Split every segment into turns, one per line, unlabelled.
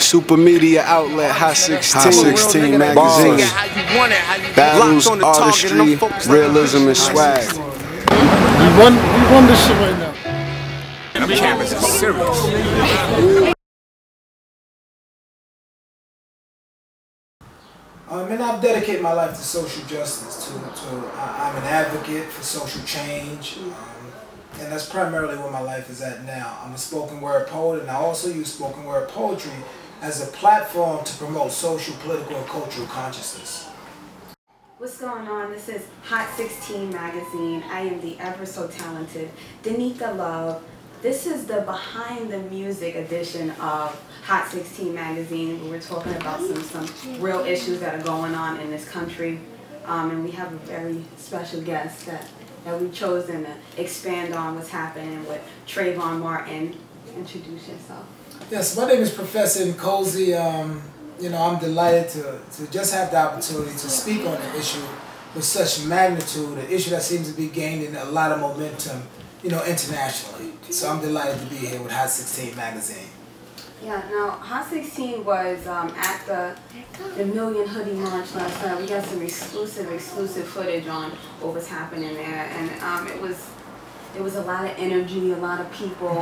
Super media outlet, Hot16 Magazine. Battles, artistry, realism, and swag.
We won this shit right now.
The cameras are serious.
And I've dedicated my life to social justice. I'm an advocate for social change, and that's primarily where my life is at now. I'm a spoken word poet, and I also use spoken word poetry as a platform to promote social, political, and cultural consciousness.
What's going on? This is Hot16 Magazine. I am the ever so talented Danica Love. This is the behind the music edition of Hot16 Magazine, where we're talking about some real issues that are going on in this country. And we have a very special guest that we've chosen to expand on what's happening with Trayvon Martin. Introduce yourself.
Yes, my name is Professor Nkosi. You know, I'm delighted to just have the opportunity to speak on an issue with such magnitude, an issue that seems to be gaining a lot of momentum, you know, internationally. So I'm delighted to be here with Hot16 Magazine.
Yeah, now Hot16 was at the Million Hoodie Launch last night. We got some exclusive footage on what was happening there, and it was a lot of energy, a lot of people,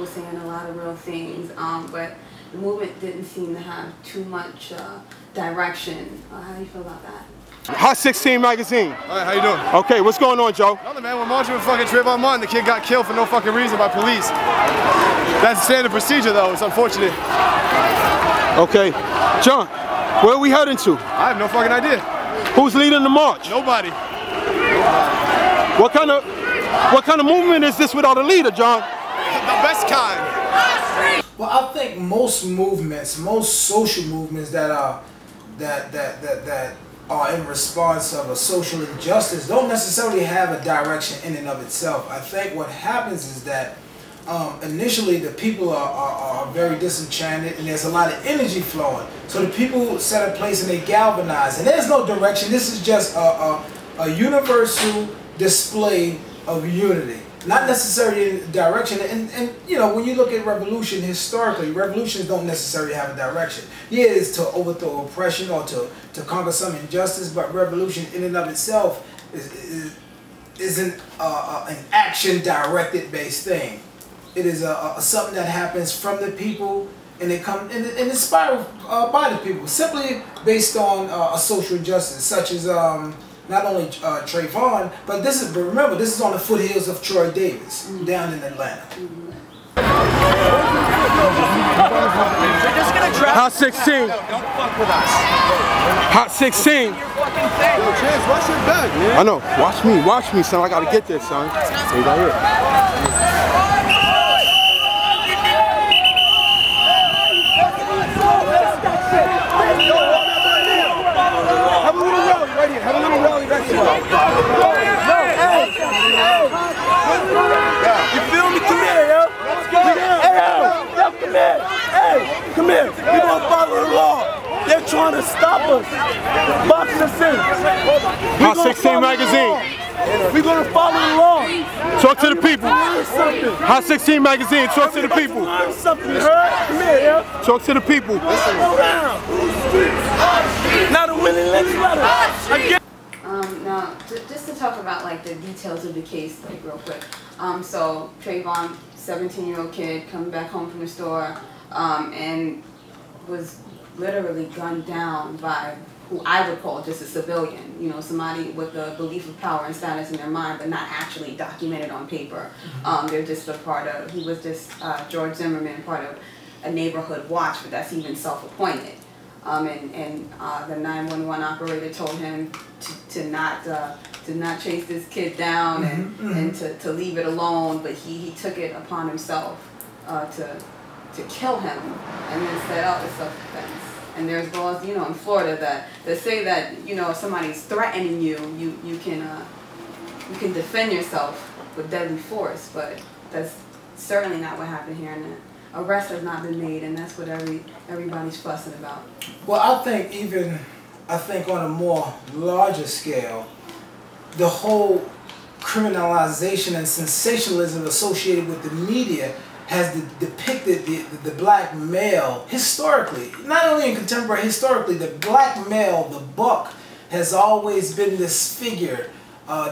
saying a lot of real things, but the movement didn't seem to have too much direction. How do you feel about that?
Hot16 Magazine.
Alright, how you doing?
Okay, what's going on, Joe?
Nothing, man. We're marching with fucking Trayvon Martin. The kid got killed for no fucking reason by police. That's standard procedure, though. It's unfortunate.
Okay. John, where are we heading to?
I have no fucking idea.
Who's leading the march?
Nobody.
What kind of movement is this without a leader, John?
The best kind.
Well, I think most movements, most social movements that are in response of a social injustice don't necessarily have a direction in and of itself. I think what happens is that initially the people are very disenchanted and there's a lot of energy flowing. So the people set a place and they galvanize. And there's no direction. This is just a universal display of unity. Not necessarily in direction, and you know, when you look at revolution historically, revolutions don't necessarily have a direction. Yeah, it is to overthrow oppression or to conquer some injustice, but revolution in and of itself isn't an action-directed based thing. It is something that happens from the people, and it comes and it's inspired by the people, simply based on a social justice, such as not only Trayvon, but remember, this is on the foothills of Troy Davis, down in Atlanta.
Hot16.
Don't fuck with us.
Hot16.
Chance, watch your back, man.
I know. Watch me, son. I gotta get this, son. Stay right here.
Have a little rally right here.
You feel me? Come here, yo. Hey, come here. Hey, come here. We gonna follow the law. They're trying to stop us. Box us in.
Hot16 Magazine.
We're gonna follow the law.
Talk to the people.
Hot16
Magazine. Talk to the people.
Learn something, you heard? Come here, yo.
Talk to the people.
Slow down. Now the winning letter.
Now, just to talk about like the details of the case, like real quick. So Trayvon, 17-year-old kid, coming back home from the store, and was literally gunned down by who I would call just a civilian. You know, somebody with the belief of power and status in their mind, but not actually documented on paper. They're just a part of. He was just George Zimmerman, part of a neighborhood watch, but that's even self-appointed. And the 911 operator told him to not chase this kid down and to leave it alone, but he took it upon himself to kill him, and then said, oh, it's self-defense. And there's laws, you know, in Florida that say that, you know, if somebody's threatening you, you can defend yourself with deadly force, but that's certainly not what happened here. And arrest has not been made, and that's what everybody's fussing about.
Well, I think on a more larger scale, the whole criminalization and sensationalism associated with the media has depicted the black male historically, not only in contemporary, historically, the black male, the buck, has always been this figure,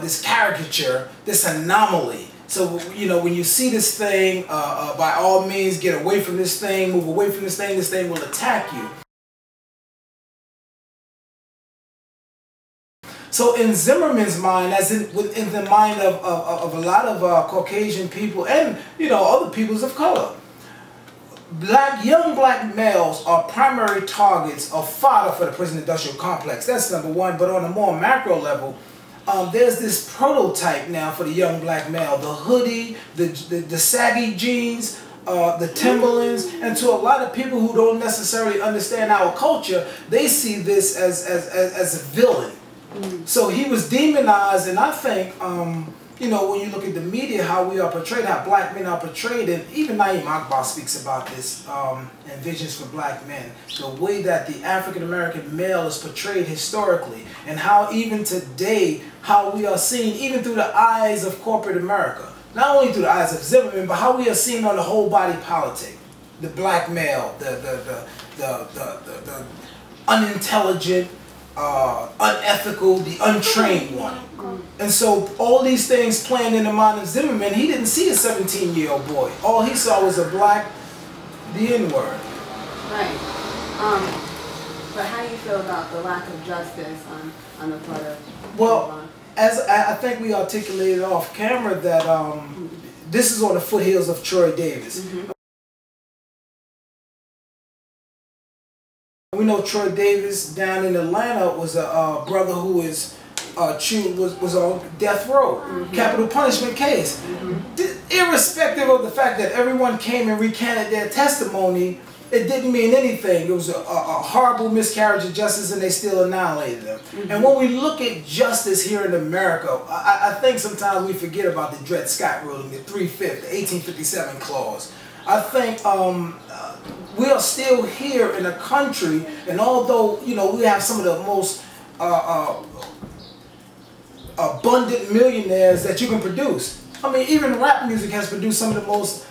this caricature, this anomaly. So, you know, when you see this thing, by all means, get away from this thing, move away from this thing will attack you. So in Zimmerman's mind, as in the mind of a lot of Caucasian people and, you know, other peoples of color, young black males are primary targets of fodder for the prison-industrial complex. That's number one. But on a more macro level, there's this prototype now for the young black male: the hoodie, the saggy jeans, the Timberlands. And to a lot of people who don't necessarily understand our culture, they see this as a villain. So he was demonized, and I think, you know, when you look at the media, how we are portrayed, how black men are portrayed, and even Naeem Akbar speaks about this in Visions for Black Men, the way that the African-American male is portrayed historically, and how even today, how we are seen, even through the eyes of corporate America, not only through the eyes of Zimmerman, but how we are seen on the whole body politic. The black male, the unintelligent, unethical, the untrained one. And so all these things playing in the mind of Zimmerman, he didn't see a 17-year-old boy. All he saw was a black, the N-word.
Right. But how do you feel about the lack of justice on the part of...
Well, as I think we articulated off camera that this is on the foothills of Troy Davis. We know Troy Davis down in Atlanta was a brother who was on death row, capital punishment case. Irrespective of the fact that everyone came and recanted their testimony, it didn't mean anything. It was a horrible miscarriage of justice, and they still annihilated them. And when we look at justice here in America, I think sometimes we forget about the Dred Scott ruling, the 3/5, the 1857 clause. I think we are still here in a country, and although, you know, we have some of the most abundant millionaires that you can produce. I mean, even rap music has produced some of the most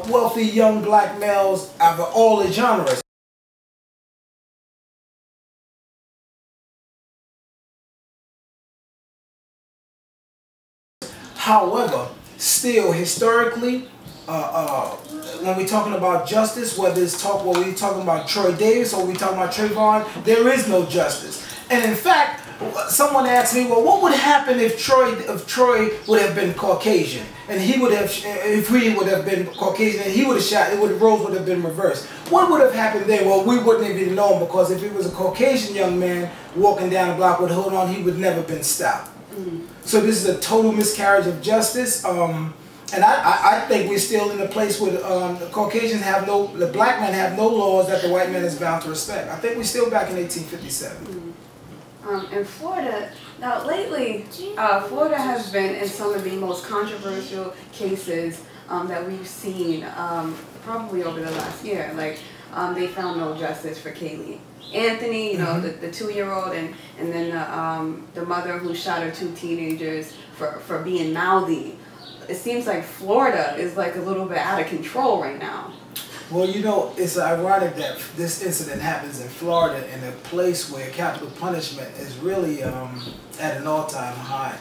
wealthy young black males out of all the genres. However, still historically, when we're talking about justice, whether we're talking about Troy Davis or we're talking about Trayvon, there is no justice. And in fact, someone asked me, well, what would happen if Troy would have been Caucasian, and if he would have been Caucasian, and he would have shot, roles would have been reversed. What would have happened then? Well, we wouldn't have even known, because if it was a Caucasian young man walking down the block with a hood on, he would never been stopped. So this is a total miscarriage of justice. And I think we're still in a place where the Caucasians the black men have no laws that the white man is bound to respect. I think we're still back in 1857.
In Florida, now lately, Florida has been in some of the most controversial cases that we've seen probably over the last year. Like, they found no justice for Kaylee Anthony, you know, the 2-year-old, and then the mother who shot her 2 teenagers for being mouthy. It seems like Florida is like a little bit out of control right now.
Well, you know, it's ironic that this incident happens in Florida, in a place where capital punishment is really at an all-time high.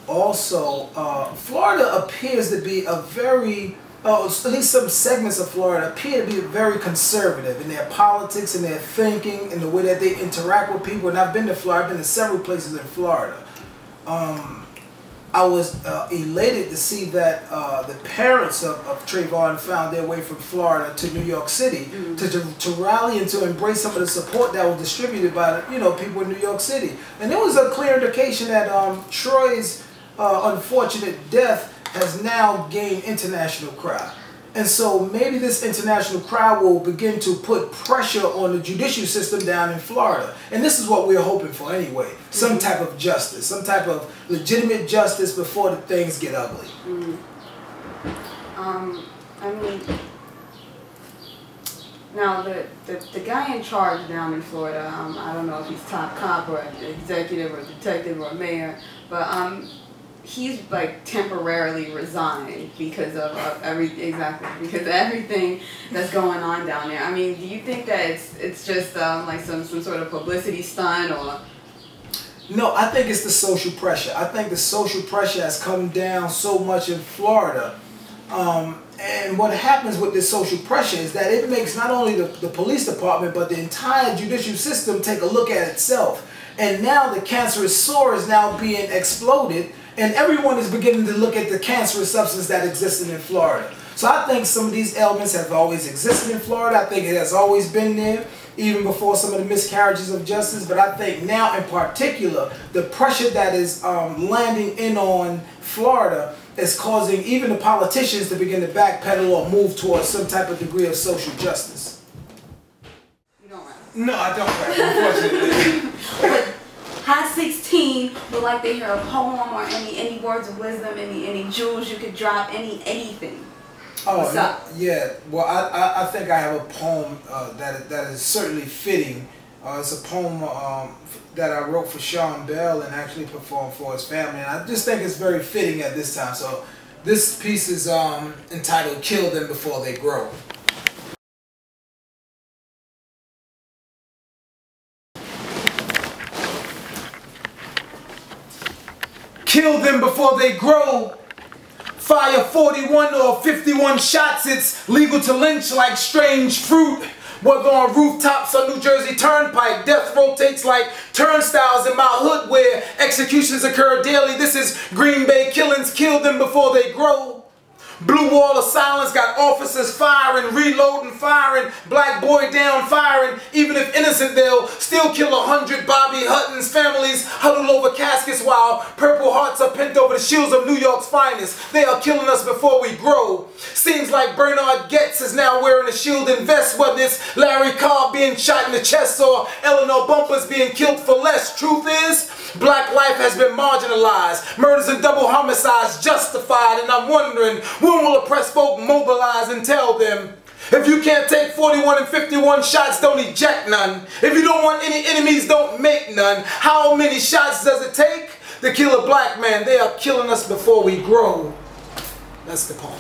Also, Florida appears to be a very, at least some segments of Florida appear to be very conservative in their politics and their thinking and the way that they interact with people. And I've been to Florida, I've been to several places in Florida. I was elated to see that the parents of Trayvon found their way from Florida to New York City to rally and to embrace some of the support that was distributed by people in New York City. And there was a clear indication that Troy's unfortunate death has now gained international crowd. And so maybe this international crowd will begin to put pressure on the judicial system down in Florida. And this is what we're hoping for anyway. Some type of justice, some type of legitimate justice before the things get ugly.
I mean, now the guy in charge down in Florida, I don't know if he's top cop or executive or detective or mayor, but he's like temporarily resigned because of because of everything that's going on down there. I mean, do you think that it's just like some sort of publicity stunt or?
No, I think it's the social pressure. I think the social pressure has come down so much in Florida. And what happens with this social pressure is that it makes not only the police department, but the entire judicial system take a look at itself. And now the cancerous sore is now being exploded, and everyone is beginning to look at the cancerous substance that existed in Florida. So I think some of these ailments have always existed in Florida. I think it has always been there, even before some of the miscarriages of justice. But I think now in particular, the pressure that is landing in on Florida is causing even the politicians to begin to backpedal or move towards some type of degree of social justice.
You don't rap?
No, I don't rap, unfortunately.
But Hot 16 would like to hear a poem or any words of wisdom, any jewels you could drop, anything.
Oh,
what's up?
Yeah. Well, I think I have a poem that is certainly fitting. It's a poem that I wrote for Sean Bell and actually performed for his family. And I just think it's very fitting at this time. So this piece is entitled "Kill Them Before They Grow." Kill them before they grow. Fire 41 or 51 shots, it's legal to lynch like strange fruit. Whether on rooftops or New Jersey Turnpike, death rotates like turnstiles in my hood where executions occur daily. This is Green Bay killings, kill them before they grow. Blue wall of silence got officers firing, reloading, firing, black boy down, firing. Even if innocent, they'll still kill 100 Bobby Hutton's families huddled over caskets while Purple Hearts are pent over the shields of New York's finest. They are killing us before we grow. Seems like Bernard Getz is now wearing a shield and vest, whether it's Larry Cobb being shot in the chest or Eleanor Bumpers being killed for less. Truth is, black life has been marginalized, murders and double homicides justified, and I'm wondering, when will oppressed folk mobilize and tell them, if you can't take 41 and 51 shots, don't eject none. If you don't want any enemies, don't make none. How many shots does it take to kill a black man? They are killing us before we grow. That's the poem.